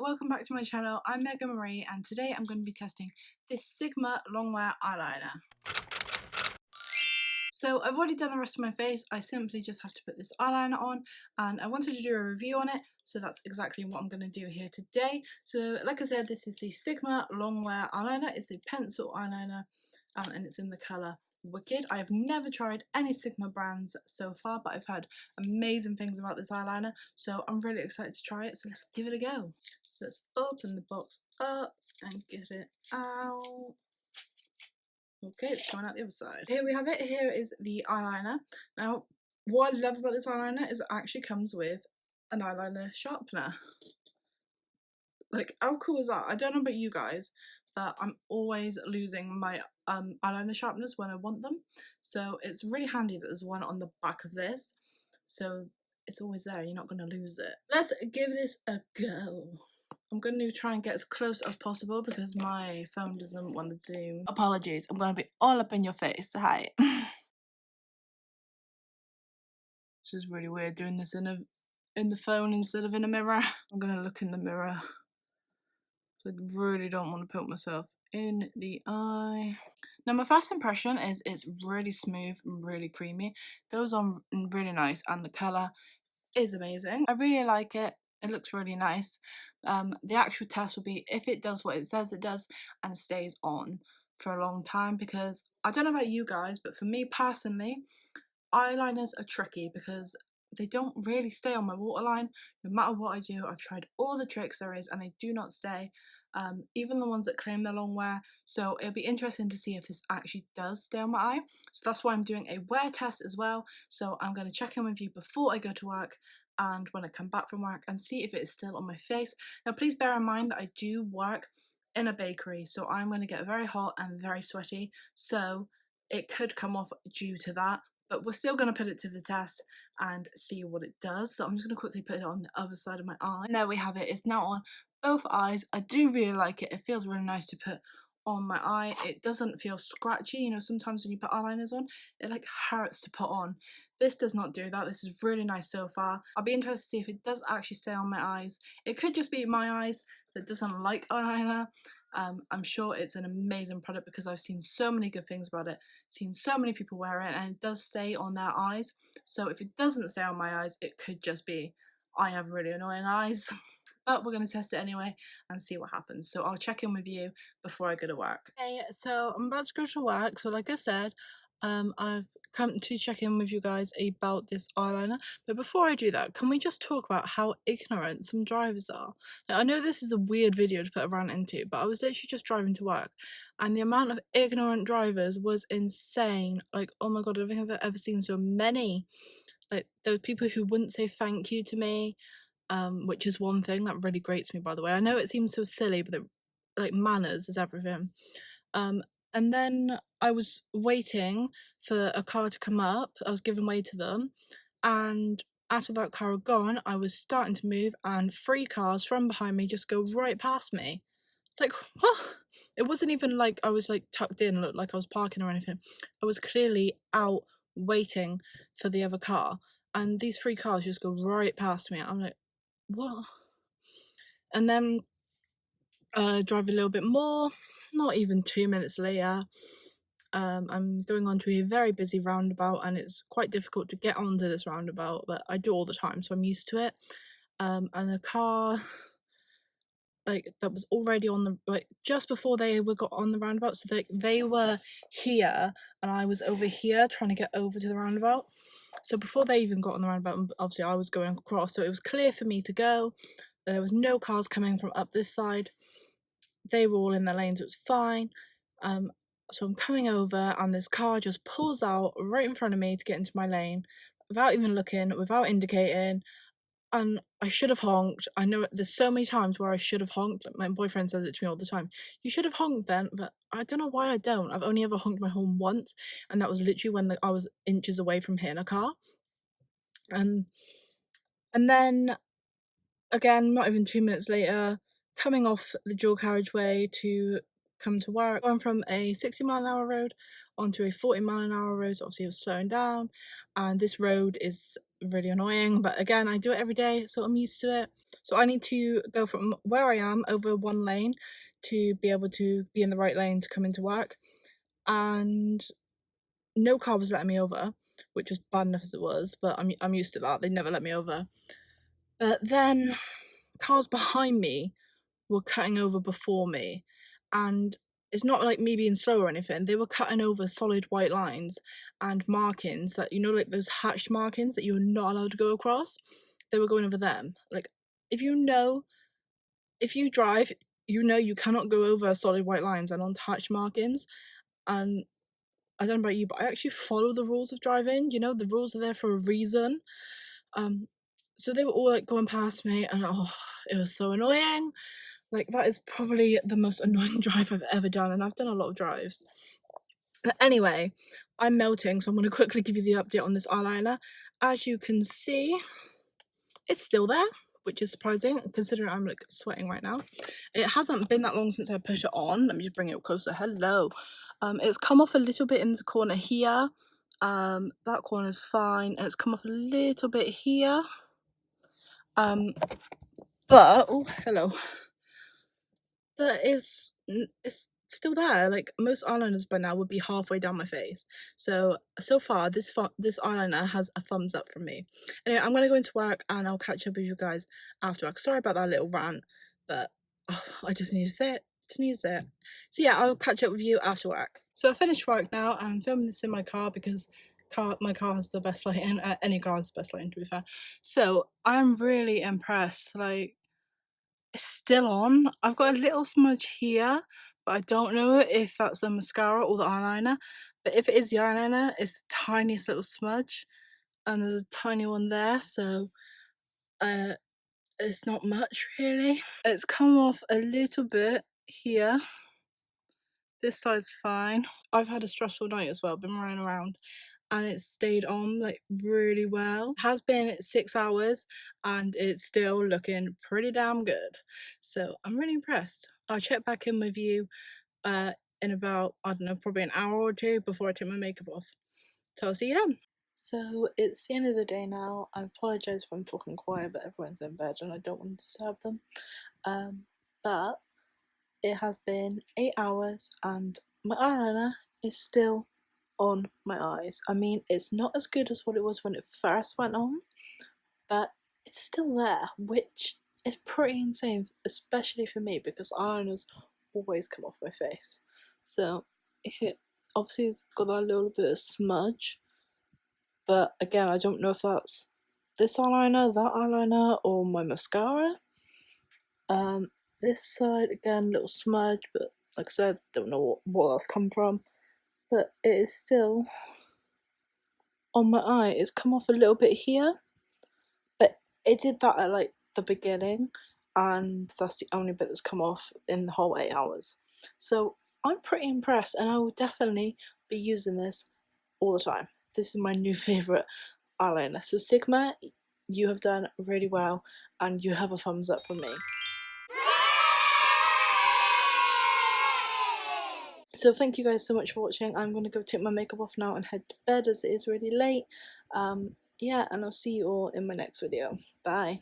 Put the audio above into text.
welcome back to my channel. I'm Megan Marie and today I'm going to be testing this Sigma Longwear eyeliner. So I've already done the rest of my face. I simply just have to put this eyeliner on and I wanted to do a review on it, so that's exactly what I'm going to do here today. So like I said, this is the Sigma Longwear eyeliner. It's a pencil eyeliner and it's in the colour Wicked. I have never tried any Sigma brands so far, but I've heard amazing things about this eyeliner, so I'm really excited to try it, so let's give it a go. So let's open the box up and get it out. Okay, it's coming out the other side. Here we have it. Here is the eyeliner. Now, what I love about this eyeliner is it actually comes with an eyeliner sharpener. Like, how cool is that? I don't know about you guys, but I'm always losing my eyeliner sharpeners when I want them. So it's really handy that there's one on the back of this. So it's always there, you're not going to lose it. Let's give this a go. I'm going to try and get as close as possible because my phone doesn't want to zoom. Apologies, I'm going to be all up in your face. Hi. This is really weird doing this in the phone instead of in a mirror. I'm going to look in the mirror. I really don't want to poke myself in the eye. Now my first impression is it's really smooth and really creamy. Goes on really nice and the colour is amazing. I really like it. It looks really nice. The actual test will be if it does what it says it does and stays on for a long time, because I don't know about you guys, but for me personally, eyeliners are tricky because they don't really stay on my waterline. No matter what I do, I've tried all the tricks there is and they do not stay. Even the ones that claim they're long wear. So it'll be interesting to see if this actually does stay on my eye. So that's why I'm doing a wear test as well. So I'm going to check in with you before I go to work and when I come back from work and see if it is still on my face. Now please bear in mind that I do work in a bakery, so I'm going to get very hot and very sweaty. So it could come off due to that. But we're still going to put it to the test and see what it does. So I'm just going to quickly put it on the other side of my eye. And there we have it. It's now on both eyes. I do really like it. It feels really nice to put on my eye. It doesn't feel scratchy. You know, sometimes when you put eyeliners on, it like hurts to put on. This does not do that. This is really nice so far. I'll be interested to see if it does actually stay on my eyes. It could just be my eyes that doesn't like eyeliner. I'm sure it's an amazing product because I've seen so many good things about it, seen so many people wear it, and it does stay on their eyes. So if it doesn't stay on my eyes, it could just be I have really annoying eyes. But we're going to test it anyway and see what happens. So I'll check in with you before I go to work. Okay, so I'm about to go to work. So like I said, I've come to check in with you guys about this eyeliner. But before I do that, can we just talk about how ignorant some drivers are? Now, I know this is a weird video to put a rant into, but I was literally just driving to work and the amount of ignorant drivers was insane. Like, oh my god, I don't think I've ever seen so many. Like, there were people who wouldn't say thank you to me. Which is one thing that really grates me, by the way. I know it seems so silly, but like manners is everything. And then I was waiting for a car to come up. I was giving way to them, and after that car had gone, I was starting to move, and 3 cars from behind me just go right past me. Like, what? It wasn't even like I was like tucked in, looked like I was parking or anything. I was clearly out waiting for the other car, and these 3 cars just go right past me. I'm like, what? And then drive a little bit more, not even 2 minutes later, I'm going onto a very busy roundabout and it's quite difficult to get onto this roundabout, but I do all the time, so I'm used to it. And the car like that was already on the, like, just before they got on the roundabout, so they were here and I was over here trying to get over to the roundabout. So before they even got on the roundabout, obviously I was going across, so it was clear for me to go. There was no cars coming from up this side. They were all in their lanes, it was fine. So I'm coming over and this car just pulls out right in front of me to get into my lane without even looking, without indicating. And I should have honked. I know there's so many times where I should have honked. Like, my boyfriend says it to me all the time. You should have honked then, but I don't know why I don't. I've only ever honked my horn once, and that was literally when I was inches away from hitting a car. And then, again, not even 2 minutes later, coming off the dual carriageway to come to work, going from a 60-mile-an-hour road onto a 40-mile-an-hour road, so obviously it was slowing down. and this road is really annoying, but again, I do it every day, so I'm used to it. So I need to go from where I am over one lane to be able to be in the right lane to come into work, and no car was letting me over, which was bad enough as it was, but I'm used to that. They never let me over. But then cars behind me were cutting over before me, and it's not like me being slow or anything. They were cutting over solid white lines and markings that, you know, like those hatched markings that you're not allowed to go across. They were going over them. Like, if you drive, you know you cannot go over solid white lines and on hatched markings. And I don't know about you, but I actually follow the rules of driving. You know, the rules are there for a reason. So they were all like going past me, and oh, it was so annoying. Like, that is probably the most annoying drive I've ever done, and I've done a lot of drives. But anyway, I'm melting, so I'm going to quickly give you the update on this eyeliner. As you can see, it's still there, which is surprising considering I'm like sweating right now. It hasn't been that long since I put it on. Let me just bring it up closer. Hello. It's come off a little bit in the corner here. That corner's fine, and it's come off a little bit here. But oh, hello. But it's still there. Like, most eyeliners by now would be halfway down my face. So far, this eyeliner has a thumbs up from me. Anyway, I'm gonna go into work, and I'll catch up with you guys after work. Sorry about that little rant, but I just need to say it. So yeah, I'll catch up with you after work. So I finished work now, and I'm filming this in my car because my car has the best lighting. Any car has the best lighting, to be fair. So I'm really impressed. Like, it's still on. I've got a little smudge here, but I don't know if that's the mascara or the eyeliner. But if it is the eyeliner, it's the tiniest little smudge, and there's a tiny one there, so it's not much really. It's come off a little bit here. This side's fine. I've had a stressful night as well, been running around, and it's stayed on like really well. It has been 6 hours, and it's still looking pretty damn good. So I'm really impressed. I'll check back in with you in about, I don't know, probably an hour or two before I take my makeup off. So I'll see you then. So it's the end of the day now. I apologise if I'm talking quiet, but everyone's in bed and I don't want to disturb them. But it has been 8 hours and my eyeliner is still on my eyes. I mean, it's not as good as what it was when it first went on, but it's still there, which is pretty insane, especially for me because eyeliners always come off my face. So it obviously it's got that little bit of smudge, but again, I don't know if that's this eyeliner, that eyeliner, or my mascara. This side again, little smudge, but like I said, don't know what that's come from. But it is still on my eye. It's come off a little bit here, but it did that at like the beginning, and that's the only bit that's come off in the whole 8 hours. So I'm pretty impressed, and I will definitely be using this all the time. This is my new favourite eyeliner. So Sigma, you have done really well, and you have a thumbs up from me. So thank you guys so much for watching. I'm going to go take my makeup off now and head to bed as it is really late. Yeah, and I'll see you all in my next video. Bye.